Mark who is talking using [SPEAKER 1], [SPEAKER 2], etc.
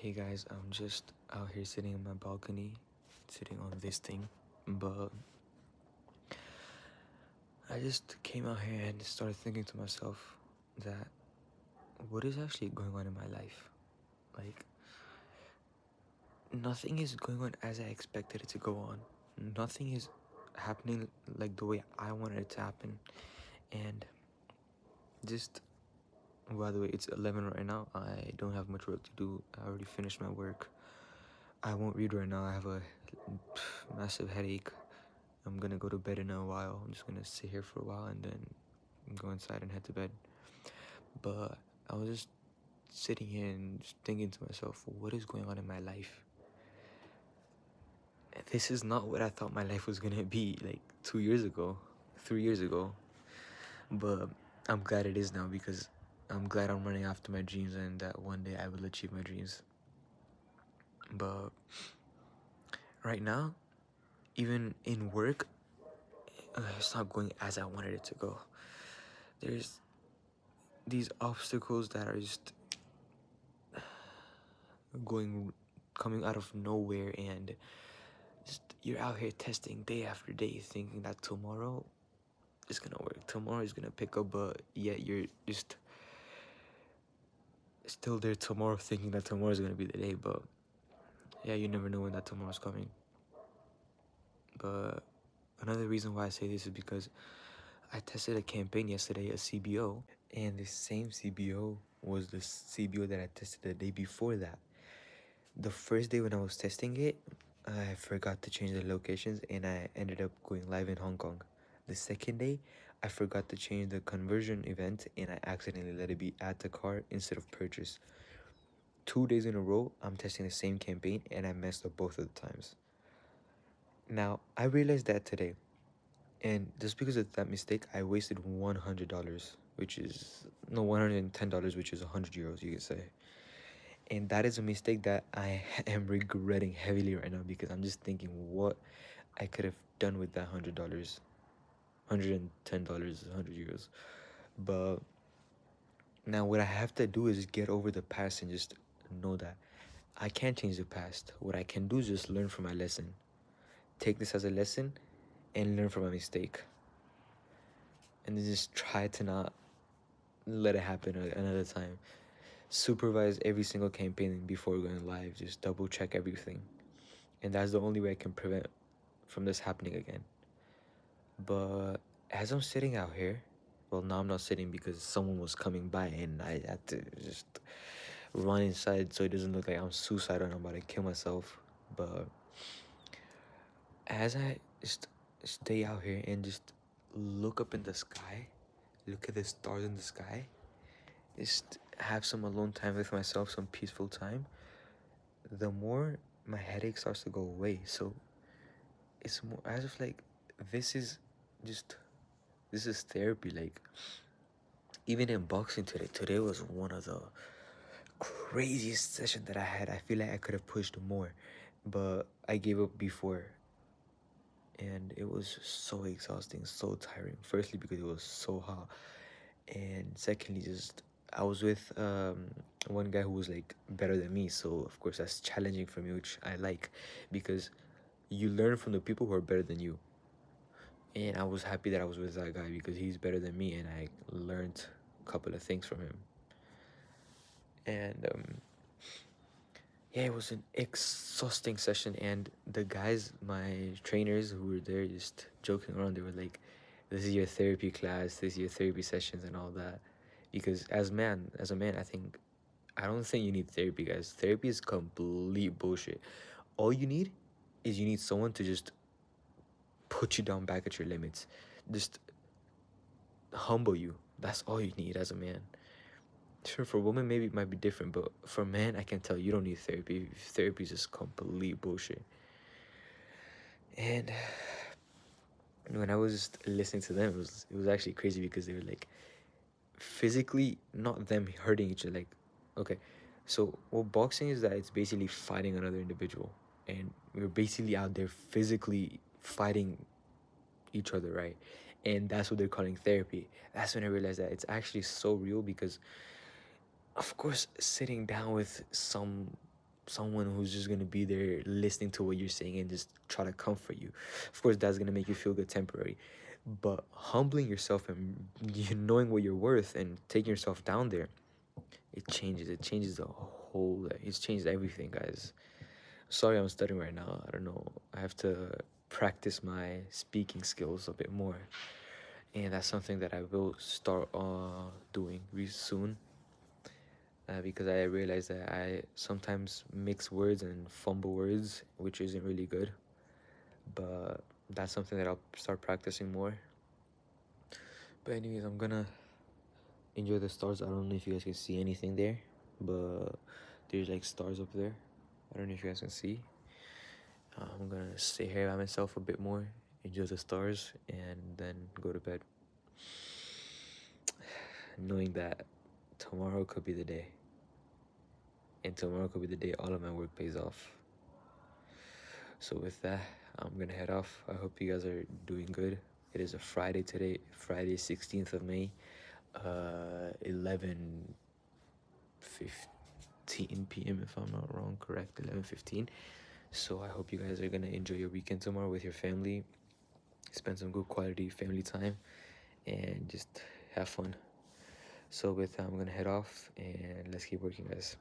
[SPEAKER 1] Hey guys, I'm just out here sitting in my balcony, sitting on this thing, but I just came out here and started thinking to myself that what is actually going on in my life? Like, nothing is going on as I expected it to go on. Nothing is happening like the way I wanted it to happen. And just, by the way, it's 11 right now. I don't have much work to do. I already finished my work. I won't read right now. I have a massive headache. I'm gonna go to bed in a while. I'm just gonna sit here for a while and then go inside and head to bed. But I was just sitting here and just thinking to myself, what is going on in my life? This is not what I thought my life was gonna be like 2 years ago, 3 years ago. But I'm glad it is now because I'm glad I'm running after my dreams and that one day I will achieve my dreams. But right now, even in work, it's not going as I wanted it to go. There's these obstacles that are just coming out of nowhere, and just you're out here testing day after day thinking that tomorrow is gonna work, tomorrow is gonna pick up, but yet you're just still there tomorrow thinking that tomorrow is gonna be the day. But yeah, you never know when that tomorrow's coming. But another reason why I say this is because I tested a campaign yesterday, a CBO, and the same CBO was the CBO that I tested the day before that. The first day when I was testing it, I forgot to change the locations and I ended up going live in Hong Kong. The second day, I forgot to change the conversion event and I accidentally let it be add to cart instead of purchase. 2 days in a row, I'm testing the same campaign and I messed up both of the times. Now, I realized that today, and just because of that mistake, I wasted $100, which is, no, $110, which is 100 euros, you could say. And that is a mistake that I am regretting heavily right now because I'm just thinking what I could have done with that $100, $110, 100 euros. But now what I have to do is get over the past and just know that I can't change the past. What I can do is just learn from my lesson. Take this as a lesson and learn from my mistake. And then just try to not let it happen another time. Supervise every single campaign before going live. Just double check everything. And that's the only way I can prevent from this happening again. But as I'm sitting out here, well, now I'm not sitting because someone was coming by and I had to just run inside so it doesn't look like I'm suicidal and I'm about to kill myself. But as I just stay out here and just look up in the sky, look at the stars in the sky, just have some alone time with myself, some peaceful time, the more my headache starts to go away. So it's more as if like this is just this is therapy. Like, even in boxing today was one of the craziest sessions that I had. I feel like I could have pushed more, but I gave up before, and it was so exhausting, so tiring. Firstly, because it was so hot, and secondly, just I was with one guy who was like better than me, so of course that's challenging for me, which I like because you learn from the people who are better than you. And I was happy that I was with that guy because he's better than me and I learned a couple of things from him. And yeah, it was an exhausting session. And the guys, my trainers who were there just joking around, they were like, this is your therapy class, this is your therapy sessions and all that. Because as a man, I don't think you need therapy, guys. Therapy is complete bullshit. All you need is you need someone to just put you down back at your limits. Just humble you. That's all you need as a man. Sure, for women maybe it might be different, but for men I can tell you don't need therapy. Therapy is just complete bullshit. And when I was just listening to them, it was actually crazy because they were like physically not them hurting each other. Like, okay, so what boxing is that it's basically fighting another individual, and we're basically out there physically fighting each other, right? And that's what they're calling therapy. That's when I realized that it's actually so real because, of course, sitting down with some someone who's just gonna be there listening to what you're saying and just try to comfort you. Of course, that's gonna make you feel good temporary, but humbling yourself and you knowing what you're worth and taking yourself down there, it changes. It changes the whole. It's changed everything, guys. Sorry, I'm stuttering right now. I don't know. I have to practice my speaking skills a bit more, and that's something that I will start doing really soon. Because I realize that I sometimes mix words and fumble words, which isn't really good. But that's something that I'll start practicing more. But anyways, I'm gonna enjoy the stars. I don't know if you guys can see anything there, but there's like stars up there. I don't know if you guys can see. I'm gonna stay here by myself a bit more, enjoy the stars, and then go to bed. Knowing that tomorrow could be the day. And tomorrow could be the day all of my work pays off. So with that, I'm gonna head off. I hope you guys are doing good. It is a Friday today, Friday 16th of May, 11:15 p.m. if I'm not wrong, correct, 11:15. So I hope you guys are gonna enjoy your weekend tomorrow with your family, spend some good quality family time, and just have fun. So with that, I'm gonna head off and let's keep working, guys.